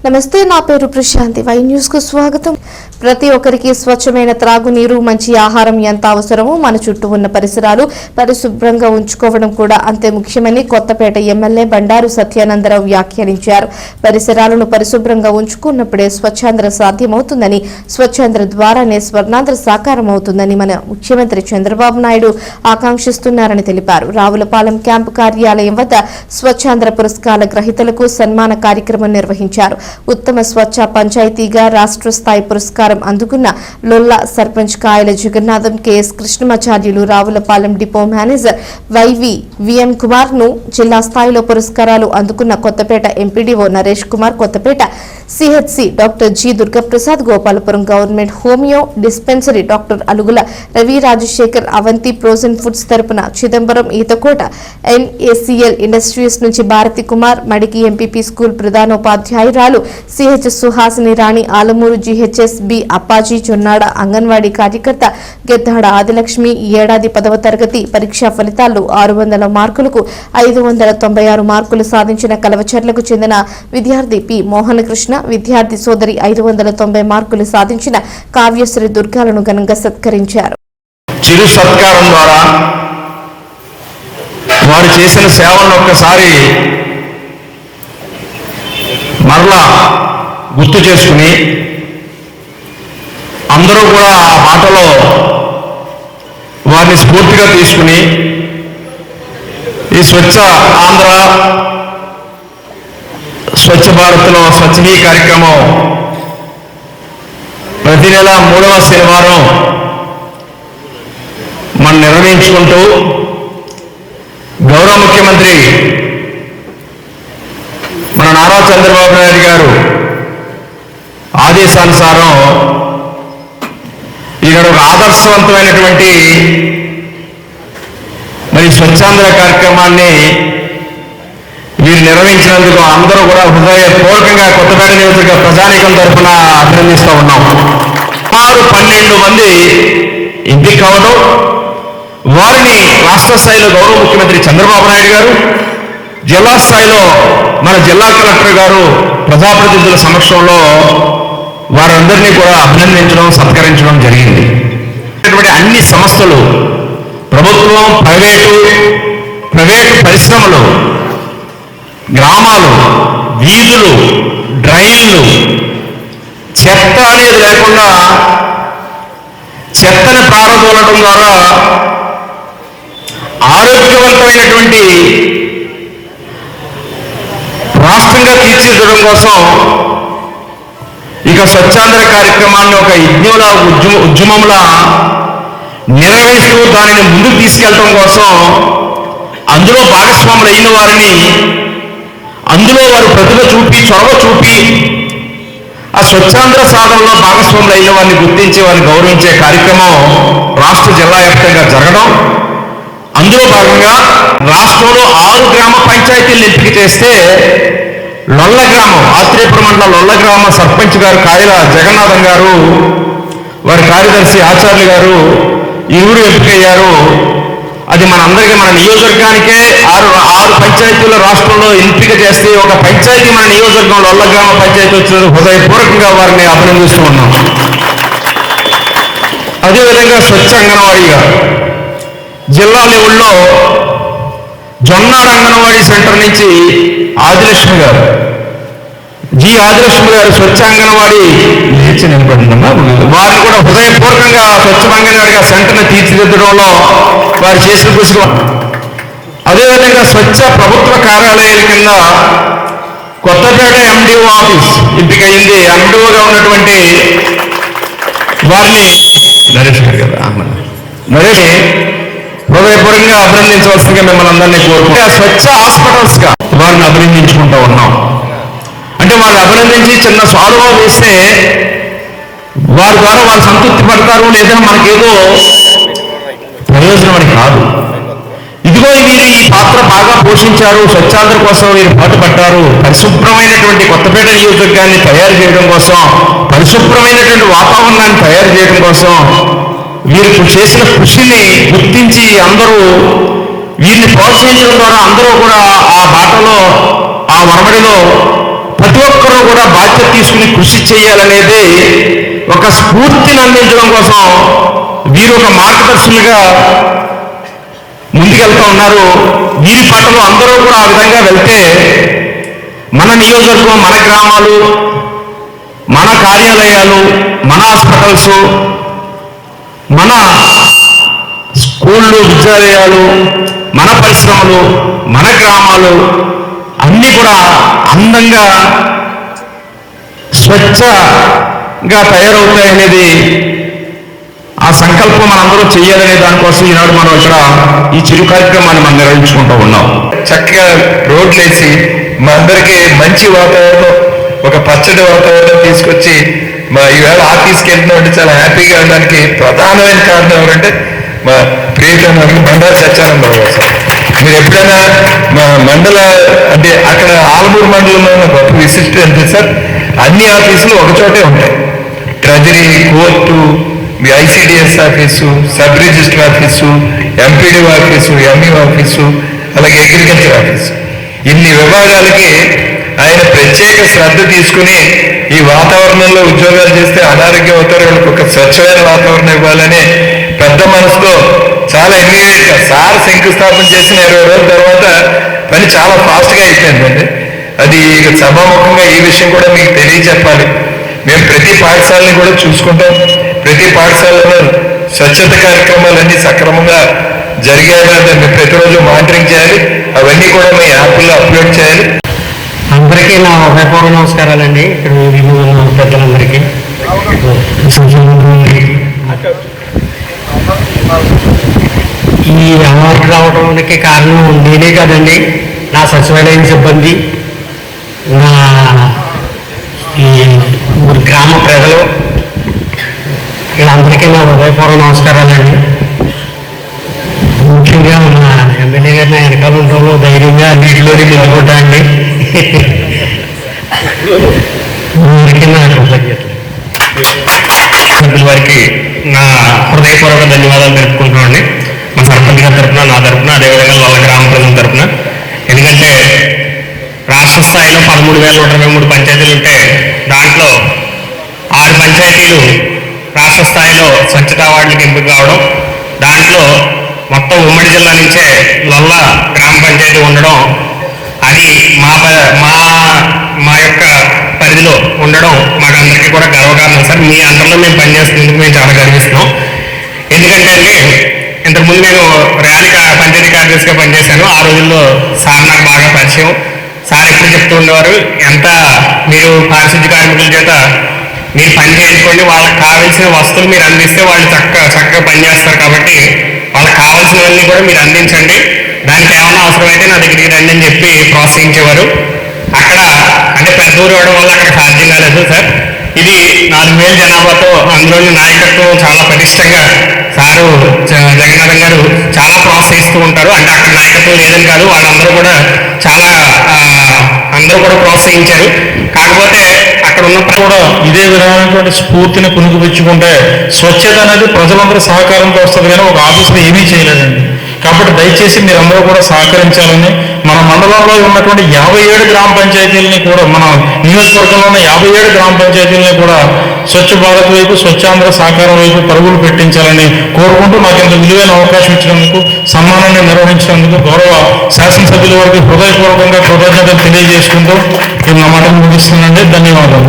నమస్తే, నా పేరు ప్రశాంతి. వై న్యూస్ కు స్వాగతం. ప్రతి ఒక్కరికి స్వచ్ఛమైన త్రాగునీరు, మంచి ఆహారం ఎంత అవసరమో మన చుట్టూ ఉన్న పరిసరాలు పరిశుభ్రంగా ఉంచుకోవడం కూడా అంతే ముఖ్యమని కొత్తపేట ఎమ్మెల్యే బండారు సత్యానందరావు వ్యాఖ్యానించారు. పరిసరాలను పరిశుభ్రంగా ఉంచుకున్నప్పుడే స్వచ్ఛాంధ్ర సాధ్యమవుతుందని, స్వచ్ఛాంధ్ర ద్వారానే స్వర్ణాంధ్ర సాకారం అవుతుందని మన ముఖ్యమంత్రి చంద్రబాబు నాయుడు ఆకాంక్షిస్తున్నారని తెలిపారు. రావులపాలెం క్యాంపు కార్యాలయం వద్ద స్వచ్ఛాంధ్ర పురస్కార గ్రహీతలకు సన్మాన కార్యక్రమం నిర్వహించారు. ఉత్తమ స్వచ్ఛ పంచాయతీగా రాష్ట్ర స్థాయి పురస్కారం అందుకున్న Lolla sarpanch Kayala Jagannatham, K S Krishnamacharyulu, Ravulapalem depot manager Y V V N Kumar ను, జిల్లా స్థాయిలో పురస్కారాలు అందుకున్న Kothapeta MPDO Naresh Kumar, Kothapeta CHC doctor G Durgaprasad, Gopalapuram government homeo dispensary doctor Alugula Ravi Rajasekhar, Avanti frozen foods తరపున చిదంబరం, ఈతకోట ఎన్ఏసిఎల్ ఇండస్ట్రీస్ నుంచి భారతి కుమార్, మడికి ఎంపీపీ స్కూల్ ప్రధానోపాధ్యాయురాలు CH Suhasini Rani, Alamuru GHS B Appaji Jonnada anganwadi కార్యకర్త గెద్దాడ ఆదిలక్ష్మి ఈ ఏడాది 10వ తరగతి పరీక్షా ఫలితాల్లో 600 మార్కులకు 596 మార్కులు సాధించిన కలవచర్లకు చెందిన విద్యార్థి పి మోహన కృష్ణ, విద్యార్థి సోదరి 590 మార్కులు సాధించిన కావ్యశ్రీ దుర్గాలను ఘనంగా సత్కరించారు. చిరు సత్కారం ద్వారా వారు చేసిన సేవలను ఒక్కసారి మరలా గుర్తు చేసుకుని అందరూ కూడా ఆ బాటలో వారిని స్ఫూర్తిగా తీసుకుని ఈ స్వచ్ఛ ఆంధ్ర, స్వచ్ఛ భారత్లో స్వచ్ఛనీ కార్యక్రమం ప్రతి నెల 3వ శనివారం మనం నిర్వహించుకుంటూ గౌరవ ముఖ్యమంత్రి మన నారా చంద్రబాబు నాయుడు గారు ఆదేశానుసారం ఇక్కడ ఒక ఆదర్శవంతమైనటువంటి మరి స్వచ్ఛాంధ్ర కార్యక్రమాన్ని వీరు నిర్వహించినందుకు అందరూ కూడా హృదయపూర్వకంగా కొత్తపేట నియోజకవర్గ ప్రజానీకం తరఫున అభినందిస్తూ ఉన్నాం. 12 మంది ఎంపిక కావడం, వారిని రాష్ట్ర స్థాయిలో గౌరవ ముఖ్యమంత్రి చంద్రబాబు నాయుడు గారు, జిల్లా స్థాయిలో మన జిల్లా కలెక్టర్ గారు ప్రజాప్రతినిధుల సమక్షంలో వారందరినీ కూడా అభినందించడం, సత్కరించడం జరిగింది. అన్ని సంస్థలు, ప్రభుత్వం, ప్రైవేటు పరిశ్రమలు, గ్రామాలు, వీధులు, డ్రైన్లు, చెత్త అనేది లేకుండా చెత్తని పారదోలడం ద్వారా ఆరోగ్యవంతమైనటువంటి రాష్ట్రంగా తీర్చిదిద్దడం కోసం ఇక స్వచ్ఛాంధ్ర కార్యక్రమాన్ని ఒక యజ్ఞంలా, ఉద్యమంలా నిర్వహిస్తూ దానిని ముందుకు తీసుకెళ్ళడం కోసం అందులో భాగస్వాములు అయిన వారిని, అందులో వారు ప్రతిభ చూపి, చొరవ చూపి ఆ స్వచ్ఛాంధ్ర సాధనలో భాగస్వాములు అయిన వారిని గుర్తించి వారిని గౌరవించే కార్యక్రమం రాష్ట్ర జిల్లా వ్యాప్తంగా జరగడం, అందులో భాగంగా రాష్ట్రంలో 6 గ్రామ పంచాయతీలను ఎంపిక చేస్తే లొల్ల గ్రామం, ఆత్రేయపురం మండలం లొల్ల గ్రామ సర్పంచ్ గారు కాయల జగన్నాథం గారు, వారి కార్యదర్శి ఆచార్యులు గారు ఇరువురు ఎంపికయ్యారు. అది మనందరికీ, మన నియోజకవర్గానికే 6 పంచాయతీల రాష్ట్రంలో ఎంపిక చేస్తే ఒక పంచాయతీ మన నియోజకవర్గం లొల్ల గ్రామ పంచాయతీ వచ్చినందుకు హృదయపూర్వకంగా వారిని అభినందిస్తూ ఉన్నాం. అదేవిధంగా స్వచ్ఛ అంగన్వాడీగా జిల్లా లెవెల్లో జొన్నాడ అంగన్వాడీ సెంటర్ నుంచి ఆదిలక్ష్మి గారు, ఆదిలక్ష్మి గారు స్వచ్ఛ అంగన్వాడీ నిలబడిందమ్మా, వారిని కూడా హృదయపూర్వకంగా స్వచ్ఛ అంగన్వాడీగా సెంటర్ని తీర్చిదిద్దడంలో వారు చేసిన కృషి. అదేవిధంగా స్వచ్ఛ ప్రభుత్వ కార్యాలయాల కింద కొత్తపేట ఎండిఓ ఆఫీస్ ఎంపికయింది. ఎండిఓగా ఉన్నటువంటి వారిని నరేష్ గారు కదా, నరేష్ హృదయపూర్వకంగా అభినందించవలసిందిగా మిమ్మల్ని అందరినీ కోరుకుంటా. స్వచ్ఛ హాస్పిటల్స్ గా వారిని అభినందించుకుంటూ ఉన్నాం. అంటే వారిని అభినందించి చిన్న సాల్వా వేస్తే వారి ద్వారా వారు సంతృప్తి పడతారు, లేదా మనకేదో ప్రయోజనం అని కాదు. ఇదిగో వీరు ఈ పాత్ర బాగా పోషించారు, స్వచ్ఛాంధ్ర కోసం వీరు పాటుపడ్డారు, పరిశుభ్రమైనటువంటి కొత్తపేట నియోజకవర్గాన్ని తయారు చేయడం కోసం, పరిశుభ్రమైనటువంటి వాతావరణాన్ని తయారు చేయడం కోసం వీరు చేసిన కృషిని గుర్తించి అందరూ వీరిని ప్రోత్సహించడం ద్వారా అందరూ కూడా ఆ బాటలో, ఆ వరమడిలో ప్రతి ఒక్కరూ కూడా బాధ్యత తీసుకుని కృషి చేయాలనేది ఒక స్ఫూర్తిని అందించడం కోసం వీరు ఒక మార్గదర్శులుగా ముందుకెళ్తూ ఉన్నారు. వీరి పట్ల అందరూ కూడా ఆ విధంగా వెళ్తే మన నియోజకవర్గం, మన గ్రామాలు, మన కార్యాలయాలు, మన హాస్పిటల్స్, మన స్కూళ్ళు, విద్యాలయాలు, మన పరిశ్రమలు, మన గ్రామాలు అన్నీ కూడా అందంగా స్వచ్ఛంగా తయారవుతాయనేది ఆ సంకల్పం మనందరూ చేయాలనే దానికోసం ఈనాడు మనం ఇక్కడ ఈ చిరు కార్యక్రమాన్ని మనం నిర్వహించుకుంటూ ఉన్నాం. చక్కగా రోడ్లు వేసి మా అందరికీ మంచి వాతావరణం, ఒక పచ్చడి వాతావరణం తీసుకొచ్చి మా ఈవేళ ఆఫీస్కి వెళ్తున్నామంటే చాలా హ్యాపీగా ఉండడానికి ప్రధానమైన కారణం ఎవరంటే మా ప్రియతమ బండారు సత్యానందరావు గారు సార్. మీరు ఎప్పుడైనా మా మండల అంటే అక్కడ ఆలమూరు మండలంలో ఉన్న గొప్ప విశిష్టత అంటే సార్, అన్ని ఆఫీసులు ఒకచోటే ఉంటాయి. ట్రెజరీ, కోర్టు, మీ ICDS office, sub register office, MPD office, ME office, అలాగే అగ్రికల్చర్ ఆఫీసు, ఇన్ని విభాగాలకి ఆయన ప్రత్యేక శ్రద్ధ తీసుకుని ఈ వాతావరణంలో ఉద్యోగాలు చేస్తే అనారోగ్యం అవుతారు, వాళ్ళకి ఒక స్వచ్ఛమైన వాతావరణం ఇవ్వాలని పెద్ద మనసుతో చాలా ఇమ్మీడియట్గా సార్ శంకుస్థాపన చేసిన 20 రోజుల తర్వాత పని చాలా ఫాస్ట్గా అయిపోయిందండి. అది ఇక సభాముఖంగా ఈ విషయం కూడా మీకు తెలియచెప్పాలి. మేము ప్రతి పాఠశాలని కూడా చూసుకుంటాం. ప్రతి పాఠశాలలో స్వచ్ఛత కార్యక్రమాలన్నీ సక్రమంగా జరిగాయా దాన్ని ప్రతిరోజు మానిటరింగ్ చేయాలి. అవన్నీ కూడా మీ యాప్లో అప్లోడ్ చేయాలి. అందరికీ నా హృదయపూర్వక నమస్కారాలండి. ఇక్కడ ఉన్న పెద్దలందరికీ ఈ అవార్డు రావడానికి కారణం నేనే కాదండి, నా సచివాలయం సిబ్బంది, నా ఈ గ్రామ ప్రజలు, వీళ్ళందరికీ నా హృదయపూర్వక నమస్కారాలండి. ముఖ్యంగా మా ఎమ్మెల్యే గారిని వెనకాల ఉండడంలో ధైర్యంగా నీటిలోనే నిలుపుకుంటా అండి. సభ్యుల వారికి నా హృదయపూర్వక ధన్యవాదాలు తెలుపుకుంటున్నాండి. మా సర్పంచ్ గారి తరఫున, నా తరఫున, అదేవిధంగా వాళ్ళ గ్రామ ప్రజల తరఫున. ఎందుకంటే రాష్ట్ర స్థాయిలో 13,123 పంచాయతీలు ఉంటే దాంట్లో 6 పంచాయతీలు రాష్ట్ర స్థాయిలో స్వచ్ఛతా అవార్డులకు ఎంపిక కావడం, దాంట్లో మొత్తం ఉమ్మడి జిల్లా నుంచే లొల్ల గ్రామ పంచాయతీ ఉండడం, అది మా యొక్క పరిధిలో ఉండడం మాకందరికీ కూడా గర్వకారణం సార్. మీ అందరిలో మేము పనిచేస్తున్నందుకు మేము చాలా గర్విస్తున్నాం. ఎందుకంటే అండి, ఇంతకుముందు నేను పంచాయతీ కార్యదర్శిగా పనిచేశాను. ఆ రోజుల్లో సార్ నాకు బాగా పరిచయం. సార్ ఎప్పుడు చెప్తూ ఉండేవారు, ఎంత మీరు పారిశుద్ధ్య కార్మికుల చేత మీరు పని చేయించుకోండి, వాళ్ళకి కావాల్సిన వస్తువులు మీరు అందిస్తే వాళ్ళు చక్కగా పనిచేస్తారు, కాబట్టి వాళ్ళకి కావాల్సినవన్నీ కూడా మీరు అందించండి, దానికి ఏమైనా అవసరమైతే నా దగ్గరికి రండి అని చెప్పి ప్రోత్సహించేవారు. అక్కడ అంటే పెద్ద ఊరు ఇవ్వడం వల్ల అక్కడ సాధ్యం కాలేదు సార్. ఇది 4,000 జనాభాతో అందులోని నాయకత్వం చాలా పటిష్టంగా సారు జగన్నాథం గారు చాలా ప్రోత్సహిస్తూ ఉంటారు. అంటే అక్కడ నాయకత్వం లేదని కాదు, వాళ్ళందరూ కూడా చాలా అందరూ కూడా ప్రోత్సహించారు. కాకపోతే అక్కడ ఉన్న కూడా ఇదే విధమైనటువంటి స్ఫూర్తిని పుణుకుపుచ్చుకుంటే స్వచ్ఛత అనేది ప్రజలందరూ సహకారంతో వస్తుంది, కానీ ఒక ఆఫీసులో ఏమీ చేయలేదండి. కాబట్టి దయచేసి మీరందరూ కూడా సహకరించాలని, మన మండలంలో ఉన్నటువంటి 57 గ్రామ పంచాయతీలని కూడా, మన నియోజకవర్గంలో ఉన్న 57 గ్రామ పంచాయతీలని కూడా స్వచ్ఛ భారత్ వైపు, స్వచ్ఛాంధ్ర సహకారం వైపు పరుగులు పెట్టించాలని కోరుకుంటూ, నాకు ఇంత విలువైన అవకాశం ఇచ్చినందుకు, సన్మానాన్ని నిర్వహించినందుకు గౌరవ శాసనసభ్యుల వారికి హృదయపూర్వకంగా కృతజ్ఞతలు తెలియజేసుకుంటూ నేను నా మాటలు ముగిస్తున్నానండి. ధన్యవాదాలు.